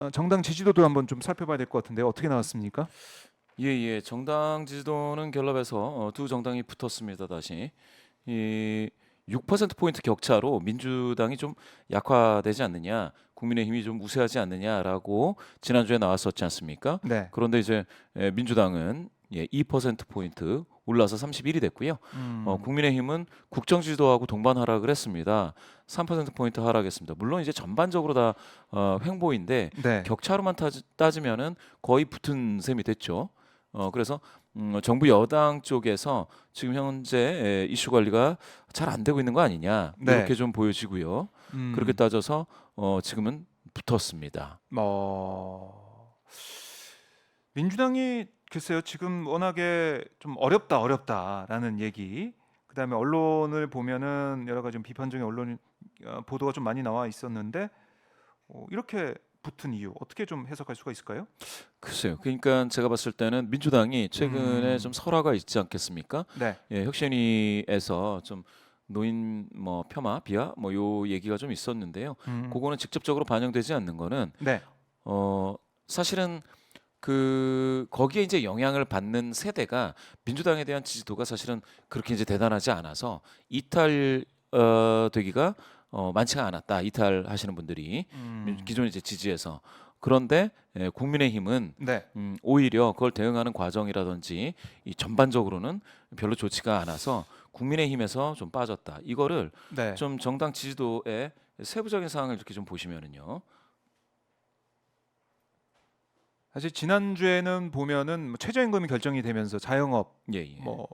정당 지지도도 한번 좀 살펴봐야 될 것 같은데 어떻게 나왔습니까? 예예. 정당 지지도는 갤럽에서 두 정당이 붙었습니다. 다시 이 6% 포인트 격차로 민주당이 좀 약화되지 않느냐, 국민의힘이 좀 우세하지 않느냐라고 지난주에 나왔었지 않습니까? 네. 그런데 이제 민주당은 2% 포인트 올라서 31이 됐고요. 음. 국민의힘은 국정 지지도하고 동반 하락을 했습니다. 3% 포인트 하락했습니다. 물론 이제 전반적으로 다 횡보인데 네. 격차로만 따지면은 거의 붙은 셈이 됐죠. 그래서 정부 여당 쪽에서 지금 현재 이슈 관리가 잘 안 되고 있는 거 아니냐 네. 이렇게 좀 보여지고요. 그렇게 음. 따져서 지금은 붙었습니다. 뭐 민주당이 글쎄요. 지금 워낙에 좀 어렵다라는 얘기. 그다음에 언론을 보면은 여러 가지 좀 비판적인 언론 보도가 좀 많이 나와 있었는데 이렇게 붙은 이유 어떻게 좀 해석할 수가 있을까요? 글쎄요. 그러니까 제가 봤을 때는 민주당이 최근에 좀 음. 설화가 있지 않겠습니까? 네. 혁신위에서 좀 노인 뭐 폄하, 비하 뭐 요 얘기가 좀 있었는데요. 음. 그거는 직접적으로 반영되지 않는 거는 네. 사실은 그 거기에 이제 영향을 받는 세대가 민주당에 대한 지지도가 사실은 그렇게 이제 대단하지 않아서 이탈 되기가 많지가 않았다. 이탈하시는 분들이 음. 기존 이제 지지에서 그런데 국민의힘은 네. 오히려 그걸 대응하는 과정이라든지 이 전반적으로는 별로 좋지가 않아서 국민의힘에서 좀 빠졌다. 이거를 네. 좀 정당 지지도의 세부적인 사항을 이렇게 좀 보시면은요. 사실 지난주에는 보면은 뭐 최저임금이 결정이 되면서 자영업 예, 예. 뭐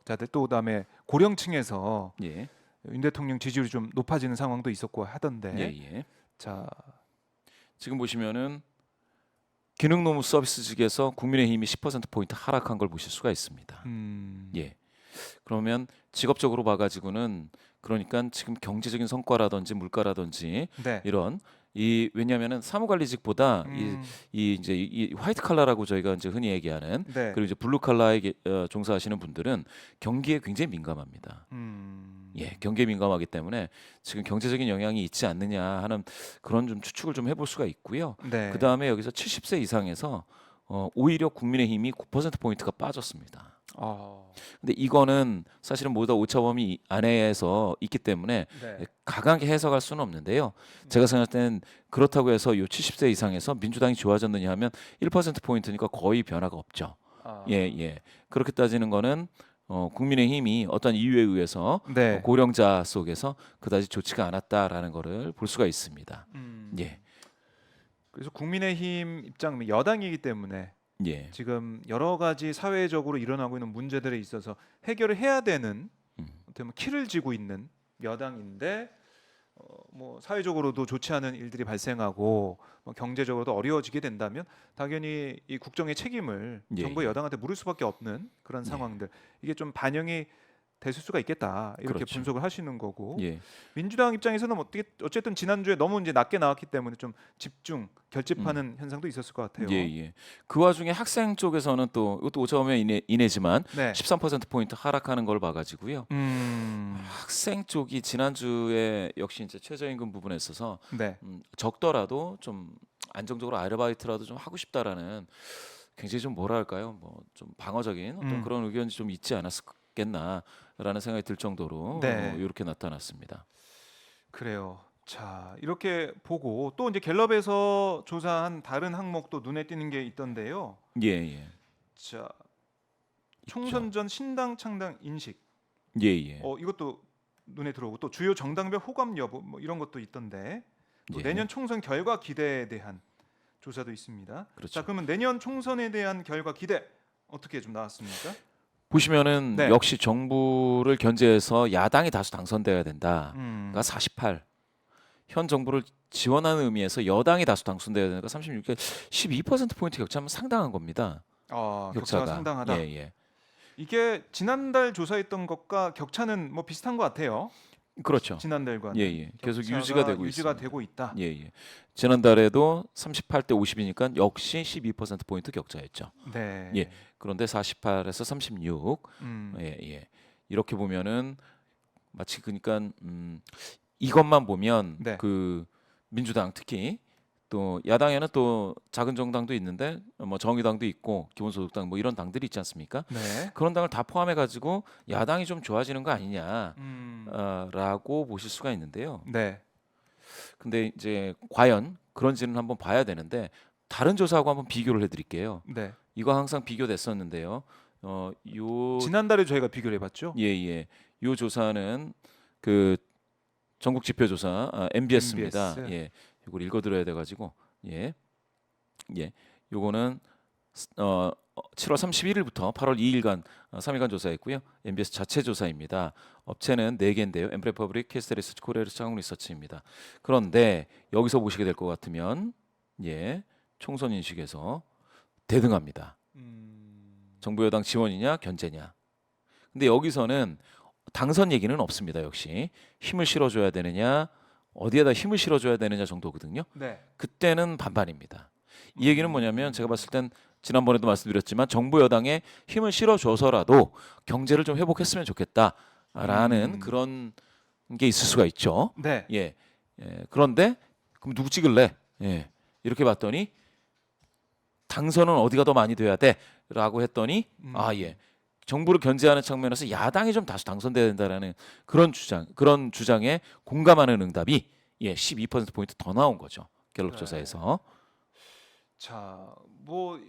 자들 또 그다음에 고령층에서 예. 윤 대통령 지지율이 좀 높아지는 상황도 있었고 예, 하던데 예. 자, 지금 보시면은 기능노무 서비스 측에서 국민의힘이 10% 포인트 하락한 걸 보실 수가 있습니다. 음, 예. 그러면 직업적으로 봐가지고는 그러니까 지금 경제적인 성과라든지 물가라든지 네, 이런 이 왜냐하면은 사무관리직보다 음, 이 이제 이 화이트 칼라라고 저희가 이제 흔히 얘기하는 네, 그리고 이제 블루 칼라에 종사하시는 분들은 경기에 굉장히 민감합니다. 예, 음, 경기에 민감하기 때문에 지금 경제적인 영향이 있지 않느냐 하는 그런 좀 추측을 좀 해볼 수가 있고요. 그 네, 다음에 여기서 70세 이상에서 오히려 국민의힘이 9% 포인트가 빠졌습니다. 어, 근데 이거는 사실은 모두 다 오차 범위 안에서 있기 때문에 네, 강하게 해석할 수는 없는데요. 제가 음, 생각할 때는 그렇다고 해서 요 70세 이상에서 민주당이 좋아졌느냐 하면 1% 포인트니까 거의 변화가 없죠. 예, 아, 예. 그렇게 따지는 거는 국민의힘이 어떤 이유에 의해서 네, 고령자 속에서 그다지 좋지가 않았다라는 거를 볼 수가 있습니다. 예, 그래서 국민의힘 입장 여당이기 때문에 예, 지금 여러 가지 사회적으로 일어나고 있는 문제들에 있어서 해결을 해야 되는 음, 어떻게 보면 키를 쥐고 있는 여당인데 뭐 사회적으로도 좋지 않은 일들이 발생하고 뭐 경제적으로도 어려워지게 된다면 당연히 이 국정의 책임을 예, 정부 예, 여당한테 물을 수밖에 없는 그런 예. 상황들 이게 좀 반영이 됐을 수가 있겠다 이렇게 그렇죠. 분석을 하시는 거고 예, 민주당 입장에서는 어떻게 어쨌든 지난주에 너무 이제 낮게 나왔기 때문에 좀 집중 음. 결집하는 현상도 있었을 것 예, 같아요. 예. 그 와중에 학생 쪽에서는 또 이것도 오차범위 이내지만 네. 13% 포인트 하락하는 걸 봐가지고요. 음. 학생 쪽이 지난주에 역시 이제 최저임금 부분에 있어서 네. 적더라도 좀 안정적으로 아르바이트라도 좀 하고 싶다라는 굉장히 좀 뭐랄까요, 뭐 좀 방어적인 어떤 음. 그런 의견이 좀 있지 않았겠나라는 생각이 들 정도로 네. 이렇게 나타났습니다. 그래요. 자, 이렇게 보고 또 이제 갤럽에서 조사한 다른 항목도 눈에 띄는 게 있던데요. 예, 예, 자, 있죠. 총선 전 신당 창당 인식. 예, 예, 이것도 눈에 들어오고 또 주요 정당별 호감 여부 뭐 이런 것도 있던데. 또 예, 내년 총선 결과 기대에 대한 조사도 있습니다. 자, 그렇죠. 그러면 내년 총선에 대한 결과 기대 어떻게 좀 나왔습니까? 보시면은 네. 역시 정부를 견제해서 야당이 다수 당선돼야 된다가 음. 48. 현 정부를 지원하는 의미에서 여당이 다수 당선돼야 되니까 36. 12% 포인트 격차면 상당한 겁니다. 격차가 격차가. 예, 상당하다. 예. 이게 지난달 조사했던 것과 격차는 뭐 비슷한 것 같아요. 그렇죠. 예, 지난달과는 예. 계속 유지가 격차가 되고 유지가 있습니다. 되고 있다. 예, 예. 지난달에도 38대 50이니까 역시 12% 포인트 격차였죠. 예. 네. 그런데 48에서 36. 음. 예, 예. 이렇게 보면은 마치 그러니까 이것만 보면 네. 그 민주당 특히 또 야당에는 또 작은 정당도 있는데 뭐 정의당도 있고 기본소득당 뭐 이런 당들이 있지 않습니까? 네. 그런 당을 다 포함해 가지고 야당이 좀 좋아지는 거 아니냐 음. 라고 보실 수가 있는데요. 네. 근데 이제 과연 그런지는 한번 봐야 되는데 다른 조사하고 한번 비교를 해드릴게요. 네. 이거 항상 비교됐었는데요. 요 지난달에 저희가 비교를 해봤죠. 예예 요 조사는 그 전국 지표 조사 MBS입니다. MBS. 예, 이걸 읽어드려야 돼가지고 예, 예, 요거는 7월 31일부터 8월 2일간 3일간 조사했고요. MBS 자체 조사입니다. 업체는 4개인데요. 엠프레퍼블릭, 캐스터리서치, 코리아리서치, 한국리서치입니다. 그런데 여기서 보시게 될 것 같으면 예, 총선 인식에서 대등합니다. 정부 여당 지원이냐 견제냐. 근데 여기서는 당선 얘기는 없습니다. 역시 힘을 실어줘야 되느냐 어디에다 힘을 실어줘야 되느냐 정도거든요. 네. 그때는 반반입니다. 이 얘기는 뭐냐면 제가 봤을 땐 지난번에도 말씀드렸지만 정부 여당에 힘을 실어줘서라도 경제를 좀 회복했으면 좋겠다라는 그런 게 있을 수가 있죠. 네. 예. 그런데 그럼 누구 찍을래? 예. 이렇게 봤더니 당선은 어디가 더 많이 돼야 돼?라고 했더니 예. 정부를 견제하는 측면에서 야당이 좀 다수 당선돼야 된다라는 그런 주장에 공감하는 응답이 12% 포인트 더 나온 거죠. 갤럽 네. 조사에서. 자, 뭐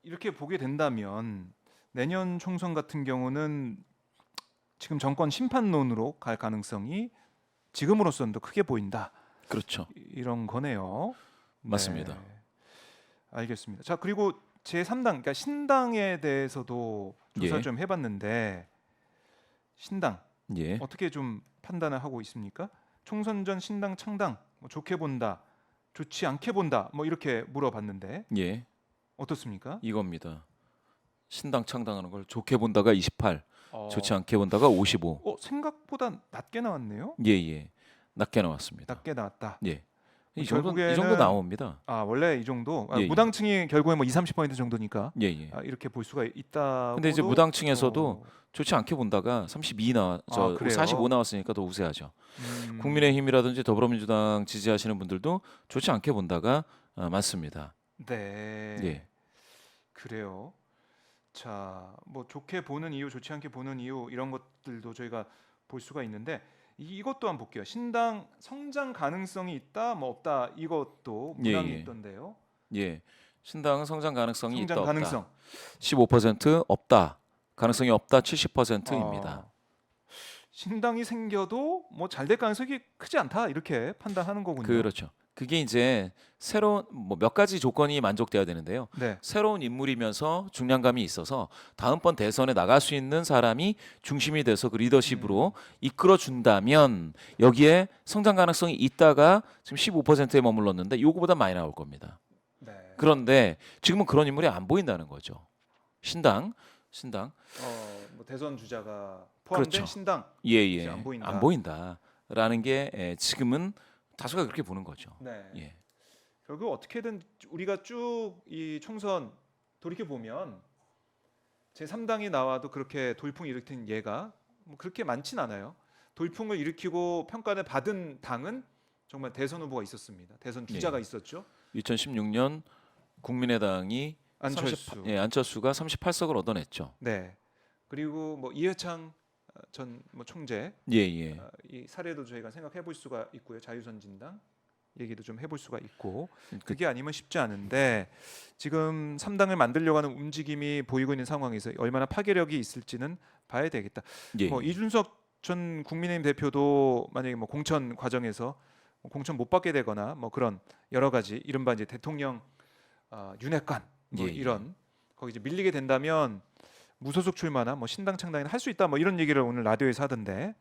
이렇게 보게 된다면 내년 총선 같은 경우는 지금 정권 심판론으로 갈 가능성이 지금으로서는 더 크게 보인다. 그렇죠. 이런 거네요. 맞습니다. 네. 알겠습니다. 자, 그리고 제3당, 그러니까 신당에 대해서도 조사를 예. 좀 해봤는데 신당 예. 어떻게 좀 판단을 하고 있습니까? 총선 전 신당 창당 뭐 좋게 본다, 좋지 않게 본다, 뭐 이렇게 물어봤는데 예. 어떻습니까? 이겁니다. 신당 창당하는 걸 좋게 본다가 28, 어, 좋지 않게 본다가 55. 생각보다 낮게 나왔네요. 예. 낮게 나왔습니다. 낮게 나왔다. 예. 이 결국에는 정도 나옵니다. 원래 이 정도 예. 무당층이 결국에 뭐 20-30% 정도니까 예. 이렇게 볼 수가 있다. 근데 이제 무당층에서도 좋지 않게 본다가 32 그래요? 45 나왔으니까 더 우세하죠. 음, 국민의힘이라든지 더불어민주당 지지하시는 분들도 좋지 않게 본다가 많습니다. 네. 예. 그래요. 자, 뭐 좋게 보는 이유, 좋지 않게 보는 이유 이런 것들도 저희가 볼 수가 있는데 이것도 한번 볼게요. 신당 성장 가능성이 있다, 뭐 없다 이것도 문항이 예. 있던데요. 예. 신당은 성장 가능성이 성장 있다 가능성. 없다. 15% 없다. 가능성이 없다 70%입니다. 신당이 생겨도 뭐 잘 될 가능성이 크지 않다 이렇게 판단하는 거군요. 그렇죠. 그게 이제 새로운 뭐 몇 가지 조건이 만족돼야 되는데요. 네. 새로운 인물이면서 중량감이 있어서 다음번 대선에 나갈 수 있는 사람이 중심이 돼서 그 리더십으로 이끌어 준다면 여기에 성장 가능성이 있다가 지금 15%에 머물렀는데 요거보다 많이 나올 겁니다. 네. 그런데 지금은 그런 인물이 안 보인다는 거죠. 신당 뭐 대선 주자가 포함된 그렇죠. 신당 예. 안 보인다. 안 보인다라는 게 지금은 다수가 그렇게 보는 거죠. 네. 예. 결국 어떻게든 우리가 쭉 이 총선 돌이켜 보면 제 3당이 나와도 그렇게 돌풍 일으킨 예가 뭐 그렇게 많진 않아요. 돌풍을 일으키고 평가를 받은 당은 정말 대선 후보가 있었습니다. 대선 주자가 예. 있었죠. 2016년 국민의당이 안철수. 안철수가 38석을 얻어냈죠. 네. 그리고 뭐 이해창 전 뭐 총재 예. 이 사례도 저희가 생각해 볼 수가 있고요. 자유선진당 얘기도 좀 해볼 수가 있고 그- 그게 아니면 쉽지 않은데 지금 3당을 만들려고 하는 움직임이 보이고 있는 상황에서 얼마나 파괴력이 있을지는 봐야 되겠다. 예. 뭐 이준석 전 국민의힘 대표도 만약에 뭐 공천 과정에서 공천 못 받게 되거나 뭐 그런 여러 가지 이른바 이제 대통령 윤핵관 뭐 예. 이런 거기 이제 밀리게 된다면 무소속 출마나 뭐 신당 창당이나 할 수 있다 뭐 이런 얘기를 오늘 라디오에서 하던데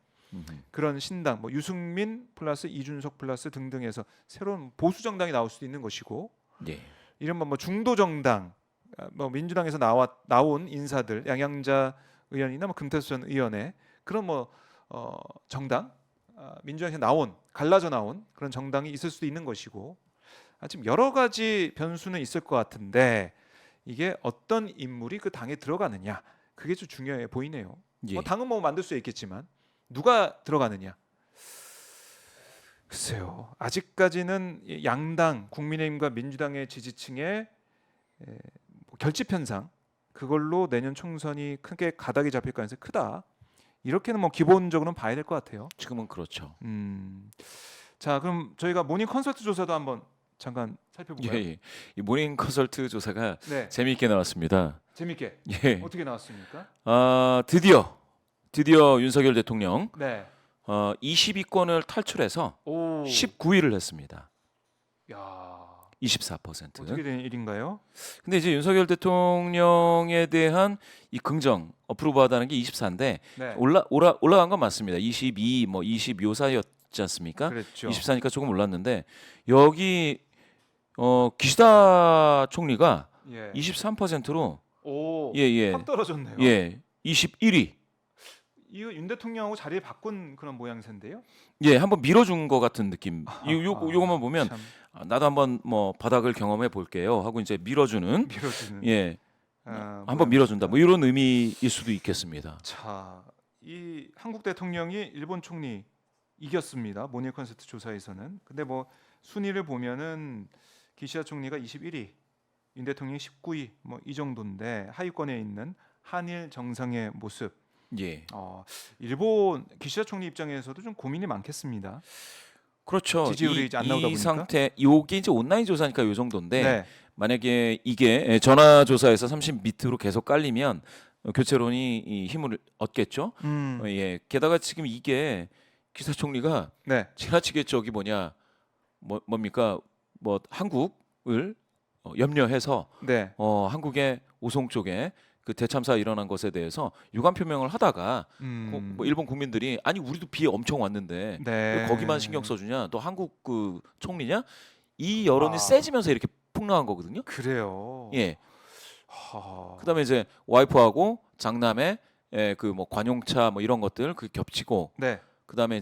그런 신당 뭐 유승민 플러스 이준석 플러스 등등해서 새로운 보수 정당이 나올 수도 있는 것이고 예. 이른바 뭐 중도 정당 뭐 민주당에서 나온 인사들 양양자 의원이나 뭐 금태수 전 의원의 그런 뭐 정당 민주당에서 갈라져 나온 그런 정당이 있을 수도 있는 것이고 지금 여러 가지 변수는 있을 것 같은데 이게 어떤 인물이 그 당에 들어가느냐 그게 좀 중요해 보이네요. 예. 뭐 당은 뭐 만들 수 있겠지만 누가 들어가느냐. 글쎄요. 아직까지는 이 양당 국민의힘과 민주당의 지지층의 뭐 결집 현상 그걸로 내년 총선이 크게 가닥이 잡힐 가능성이 크다. 이렇게는 뭐 기본적으로는 봐야 될 것 같아요. 지금은 그렇죠. 자, 그럼 저희가 모닝 컨설트 조사도 한번 잠깐 예, 살펴볼까요? 예. 이 모닝 컨설트 조사가 네, 재미있게 나왔습니다. 재밌게 예. 어떻게 나왔습니까? 드디어 윤석열 대통령 네, 22권을 탈출해서 오, 19위를 했습니다. 야, 24%. 어떻게 된 일인가요? 근데 이제 윤석열 대통령에 대한 이 긍정 어프로브하다는 게 24인데 네, 올라간 건 맞습니다. 22, 뭐 20요 사이였지 않습니까? 그랬죠. 24니까 조금 올랐는데 여기 기시다 총리가 예, 23%로 오, 예, 확 떨어졌네요. 21위. 이거 윤 대통령하고 자리를 바꾼 그런 모양새인데요. 예, 한번 밀어준 것 같은 느낌. 요거만 보면 참 나도 한번 뭐 바닥을 경험해 볼게요 하고 이제 밀어주는 밀어주는. 예, 한번 모양새입니다. 밀어준다. 뭐 이런 의미일 수도 있겠습니다. 자, 이 한국 대통령이 일본 총리 이겼습니다. 모닝 컨설트 조사에서는. 근데 뭐 순위를 보면은 기시다 총리가 21위, 윤 대통령이 19위, 뭐 이 정도인데 하위권에 있는 한일 정상의 모습. 예, 일본 기시다 총리 입장에서도 좀 고민이 많겠습니다. 그렇죠. 지지율이 이제 안 나오다 이 보니까. 상태, 요게 이제 온라인 조사니까 요 정도인데 네, 만약에 이게 전화 조사에서 30 밑으로 계속 깔리면 교체론이 이 힘을 얻겠죠. 예, 게다가 지금 이게 기시다 총리가 네, 지나치게 저기 뭡니까 뭐 한국을 염려해서 네, 한국의 오송 쪽에 그 대참사 일어난 것에 대해서 유감 표명을 하다가 뭐 일본 국민들이 아니 우리도 비 엄청 왔는데 왜 네. 거기만 신경 써주냐 또 한국 그 총리냐 이 여론이 아. 세지면서 이렇게 폭락한 거거든요. 그래요. 예. 하... 그다음에 이제 와이프하고 장남의 그 뭐 관용차 뭐 이런 것들 그 겹치고 네, 그다음에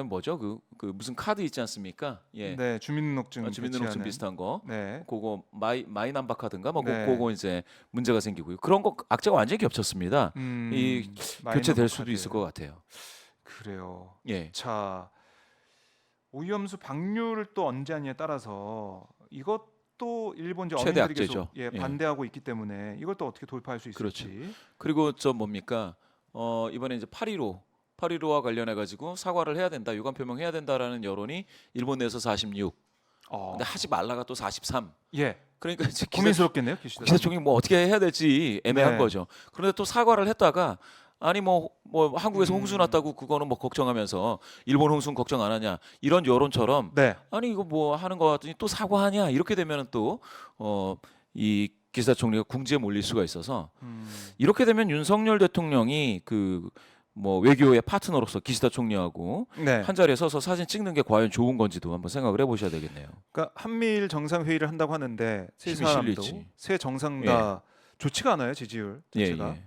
뭐죠 그 무슨 카드 있지 않습니까? 예. 네, 주민등록증 주민등록증 배치하는- 비슷한 거. 네, 그거 마이남바 카드인가 뭐 네. 그거 이제 문제가 생기고요. 그런 거 악재가 완전히 겹쳤습니다. 이 교체될 마이너버 수도 카드. 있을 것 같아요. 그래요. 예. 자, 오염수 방류를 또 언제 하냐에 따라서 이것도 일본 이제 최대 어민들이 악재죠. 계속 예, 예. 반대하고 있기 때문에 이걸 또 어떻게 돌파할 수 그렇죠. 있을지. 그리고 저 뭡니까? 이번에 이제 8.15와 관련해 가지고 사과를 해야 된다. 유감 표명해야 된다라는 여론이 일본 내에서 46. 근데 하지 말라가 또 43. 예, 그러니까 이제 고민스럽겠네요, 기시다. 기사총리 뭐 어떻게 해야 될지 애매한 네. 거죠. 그런데 또 사과를 했다가 아니 뭐 한국에서 홍수 났다고 그거는 뭐 걱정하면서 일본 홍수는 걱정 안 하냐 이런 여론처럼 네, 아니 이거 뭐 하는 거 같더니 또 사과하냐 이렇게 되면은 또 이 기시다 총리가 궁지에 몰릴 수가 있어서 이렇게 되면 윤석열 대통령이 그 뭐 외교의 파트너로서 기시다 총리하고 네. 한 자리에 서서 사진 찍는 게 과연 좋은 건지도 한번 생각을 해보셔야 되겠네요. 그러니까 한미일 정상 회의를 한다고 하는데 세 힘이 사람도 실릴지. 세 정상 다 좋지가 않아요, 지지율 예, 자체가. 예.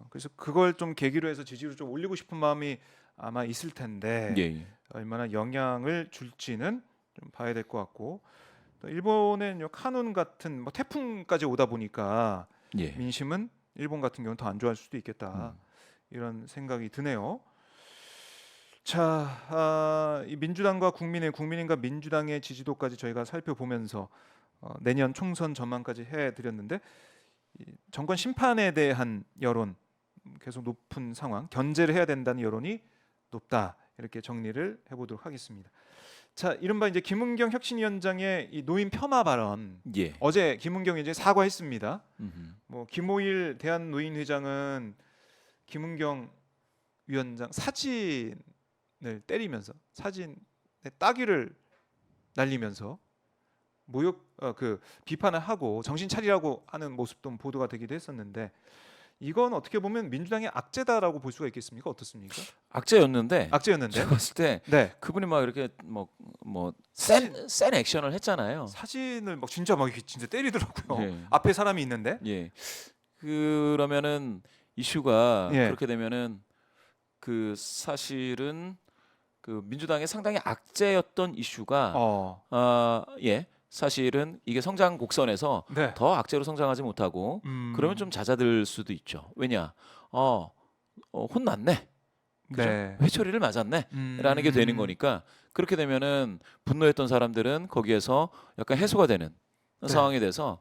그래서 그걸 좀 계기로 해서 지지율을 좀 올리고 싶은 마음이 아마 있을 텐데 예, 예. 얼마나 영향을 줄지는 좀 봐야 될 것 같고 또 일본의 카눈 같은 뭐 태풍까지 오다 보니까 예. 민심은 일본 같은 경우는 더 안 좋아할 수도 있겠다 이런 생각이 드네요. 자, 이 민주당과 국민의힘과 민주당의 지지도까지 저희가 살펴보면서 내년 총선 전망까지 해드렸는데 이 정권 심판에 대한 여론 계속 높은 상황, 견제를 해야 된다는 여론이 높다 이렇게 정리를 해보도록 하겠습니다. 자, 이른바 이제 김은경 혁신위원장의 이 노인 폄하 발언 예. 어제 김은경이 이제 사과했습니다. 음흠. 뭐 김호일 대한노인회장은 김은경 위원장 사진을 때리면서 사진에 따귀를 날리면서 모욕 그 비판을 하고 정신 차리라고 하는 모습도 보도가 되기도 했었는데 이건 어떻게 보면 민주당의 악재다라고 볼 수가 있겠습니까? 어떻습니까? 악재였는데 악재였는데. 제가 봤을 때 네. 그분이 막 이렇게 센 액션을 했잖아요. 사진을 막 진짜 막 이렇게 진짜 때리더라고요. 예. 앞에 사람이 있는데. 예. 그러면은 이슈가 예. 그렇게 되면은 그 사실은 그 민주당의 상당히 악재였던 이슈가 예. 사실은 이게 성장 곡선에서 네. 더 악재로 성장하지 못하고 그러면 좀 잦아들 수도 있죠. 왜냐? 혼났네. 그죠? 네. 회초리를 맞았네라는 게 되는 거니까 그렇게 되면은 분노했던 사람들은 거기에서 약간 해소가 되는 네. 상황이 돼서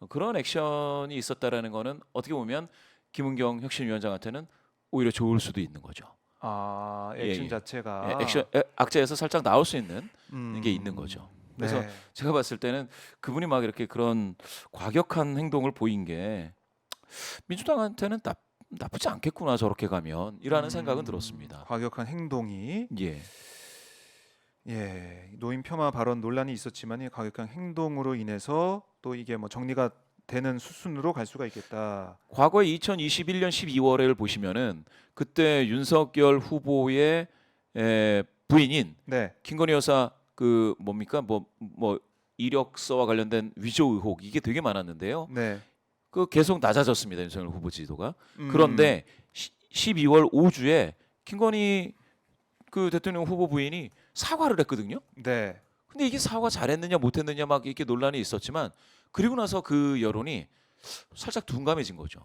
그런 액션이 있었다라는 거는 어떻게 보면 김은경 혁신위원장한테는 오히려 좋을 수도 있는 거죠. 아, 예, 액션 예. 자체가 악재에서 살짝 나올 수 있는 게 있는 음, 거죠. 그래서 네. 제가 봤을 때는 그분이 막 이렇게 그런 과격한 행동을 보인 게 민주당한테는 나쁘지 않겠구나 저렇게 가면이라는 생각은 들었습니다. 과격한 행동이 예, 노인 폄하 발언 논란이 있었지만 이 과격한 행동으로 인해서 또 이게 뭐 정리가 되는 수순으로 갈 수가 있겠다. 과거에 2021년 12월을 보시면은 그때 윤석열 후보의 부인인 네, 김건희 여사 그 뭡니까 뭐 이력서와 관련된 위조 의혹 이게 되게 많았는데요. 네. 그 계속 낮아졌습니다 윤석열 후보 지지도가. 음, 그런데 12월 5주에 김건희 그 대통령 후보 부인이 사과를 했거든요. 네, 근데 이게 사과 잘했느냐 못했느냐 막 이렇게 논란이 있었지만 그리고 나서 그 여론이 살짝 둔감해진 거죠.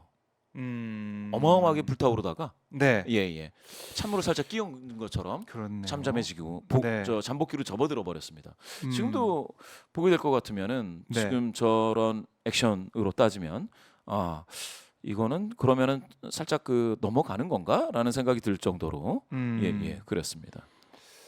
어마어마하게 불타오르다가 네, 예예 찬물을 살짝 끼얹은 것처럼 그렇네요. 잠잠해지고 네. 잠복기로 접어들어 버렸습니다. 음, 지금도 보게 될 것 같으면은 네. 지금 저런 액션으로 따지면 아 이거는 그러면은 살짝 그 넘어가는 건가라는 생각이 들 정도로 예예 그랬습니다.